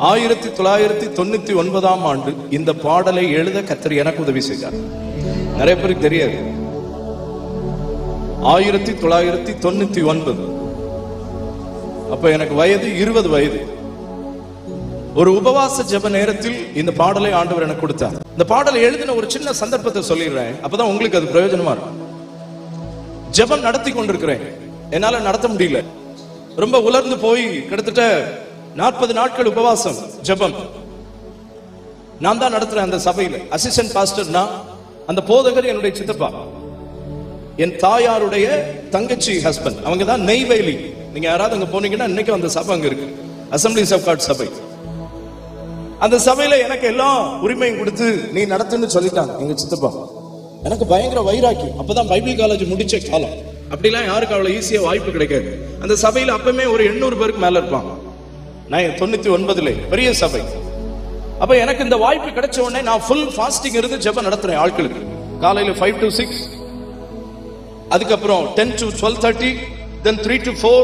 1999 ஆண்டு இந்த பாடலை எழுத கர்த்தர் எனக்கு உதவி செய்தார். நிறைய பேருக்கு தெரியாது. 1999 அப்ப எனக்கு வயது 20 வயது. ஒரு உபவாச ஜெப நேரத்தில் இந்த பாடலை ஆண்டவர் எனக்கு கொடுத்தார். இந்த பாடலை எழுதின ஒரு சின்ன சந்தர்ப்பத்தை சொல்லிடுறேன், அப்பதான் உங்களுக்கு அது பிரயோஜனமா இருக்கும். ஜெபம் நடத்தி கொண்டிருக்கிறேன், என்னால நடத்த முடியல, ரொம்ப உலர்ந்து போய் கிட்டத்தட்ட 40 நாட்கள் உபவாசம் ஜெபம். நான் தான் நடத்துறேன் அந்த சபையில. அசிஸ்டன்ட் பாஸ்டர்னா அந்த போதகர் என்னுடைய சித்தப்பா, என் தாயாருடைய தங்கச்சி ஹஸ்பண்ட். அவங்க தான் நெய்வேலி. நீங்க யாராவது அங்க போனீங்கன்னா இன்னைக்கு அந்த சபை அங்க இருக்கு, அசம்பிளிஸ் ஆஃப் காட் சபை. அந்த சபையில எனக்கு எல்லா உரிமையும் கொடுத்து நீ நடத்துன்னு சொல்லிட்டாங்க எங்க சித்தப்பா. எனக்கு பயங்கர வைராக்கி. அப்பதான் பைபிள் காலேஜ் முடிச்ச காலம். அப்படிலாம் யாருக்கு அவ்வளவு ஈஸியா வாய்ப்பு கிடைக்காது. அந்த சபையில அப்பவுமே ஒரு 800 பேருக்கு மேல இருப்பாங்க. நான் 99 பெரிய சபை. அப்ப எனக்கு இந்த வாய்ப்பு கிடைச்ச உடனே நான் ஃபுல் ஃபாஸ்டிங் இருந்து ஜெபம் நடத்துறேன் ஆட்களுக்கு. காலையில 5 to 6, அதுக்கப்புறம் 10 to 12:30, then 3 to 4,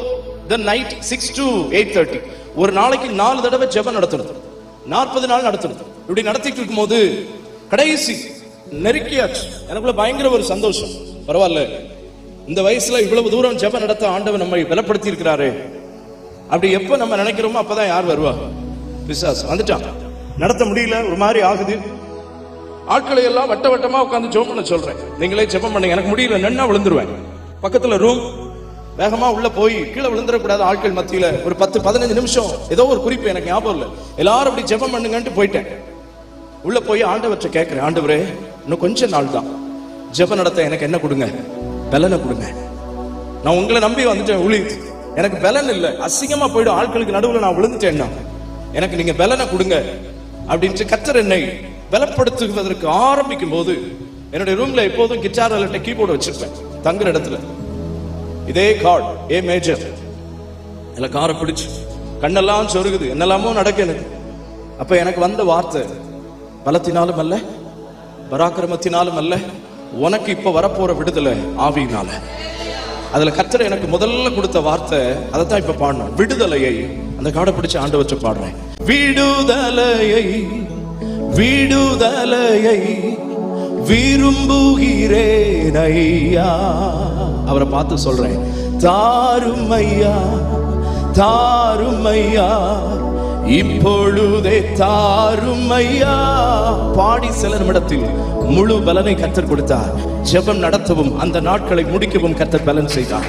then night 6 to 8:30. ஒரு நாளைக்கு 4 தடவை ஜெபம் நடத்துறது, 40 நாள் நடத்துறது. இப்படி நடத்திட்டு இருக்கும் போது கடைசி நெருக்கியாச்சு. எனக்குள்ள பயங்கர ஒரு சந்தோஷம். பரவாயில்ல, இந்த வயசுல இவ்வளவு தூரம் ஜெபம் நடத்த ஆண்டவர் நம்மை பலப்படுத்தி இருக்கிறாரு. அப்படி எப்ப நம்ம நினைக்கிறோமோ அப்பதான் யார் வருவா? பிசாசு வந்துட்டான். நடத்த முடியல, ஒரு மாதிரி ஆகுது. ஆட்களை எல்லாம் வட்ட வட்டமா உட்காந்து ஜெபம் பண்ண சொல்றேன். நீங்களே ஜெபம் பண்ணுங்க, எனக்கு முடியல, நின்னா விழுந்துருவேன். பக்கத்துல ரூம், வேகமா உள்ள போய் கீழே விழுந்துடக்கூடாது. ஆட்கள் மத்தியில ஒரு 10-15 நிமிஷம் ஏதோ ஒரு குறிப்பு எனக்கு ஞாபகம் இல்லை. எல்லாரும் அப்படி ஜெபம் பண்ணுங்கன்ட்டு போயிட்டேன். உள்ள போய் ஆண்டவற்றை கேட்கிறேன், ஆண்டவரே இன்னும் கொஞ்ச நாள் தான் ஜெபம் நடத்த எனக்கு என்ன கொடுங்க, பலனை கொடுங்க. நான் உங்களை நம்பி வந்துட்டேன் ஊழியத்துக்கு, எனக்கு பலன் இல்லை, அசிங்கமா போயிடும், ஆட்களுக்கு நடுவில் நான் விழுந்துட்டேன்னா எனக்கு நீங்க பலனை கொடுங்க அப்படின்ட்டு கர்த்தர் என்னை பலப்படுத்துவதற்கு ஆரம்பிக்கும் போது என்னுடைய ரூம்ல எப்போதும் கிட்டார் அல்லட்ட கீபோர்டு வச்சிருப்பேன். தங்குற இடத்துல இதே கார்டு ஏ மேஜர். இல்ல காரை பிடிச்சு கண்ணெல்லாம் சொருகுது, என்னெல்லாமோ நடக்குது. அப்ப எனக்கு வந்த வார்த்தை, பலத்தினாலும் அல்ல, பராக்கிரமத்தினாலும் அல்ல, உனக்கு இப்ப வரப்போற விடுதலை ஆவியினால. அதுல கர்த்தர் எனக்கு முதல்ல கொடுத்த வார்த்தை அதைத்தான் இப்ப பாடணும், விடுதலையை. அந்த காடை பிடிச்சு ஆண்டவற்றை பாடுறேன். விடுதலையை விடுதலையை விரும்புகிறேன் ஐயா. அவரை பார்த்து சொல்றேன், தாருமையா தாருமையா, இப்பொழுதே தாருமையா. பாடி சில நிமிடத்தில் முழு பலனை கர்த்தர் கொடுத்தார். ஜெபம் நடத்தவும் அந்த நாட்களை முடிக்கவும் கர்த்தர் பலன் செய்தார்.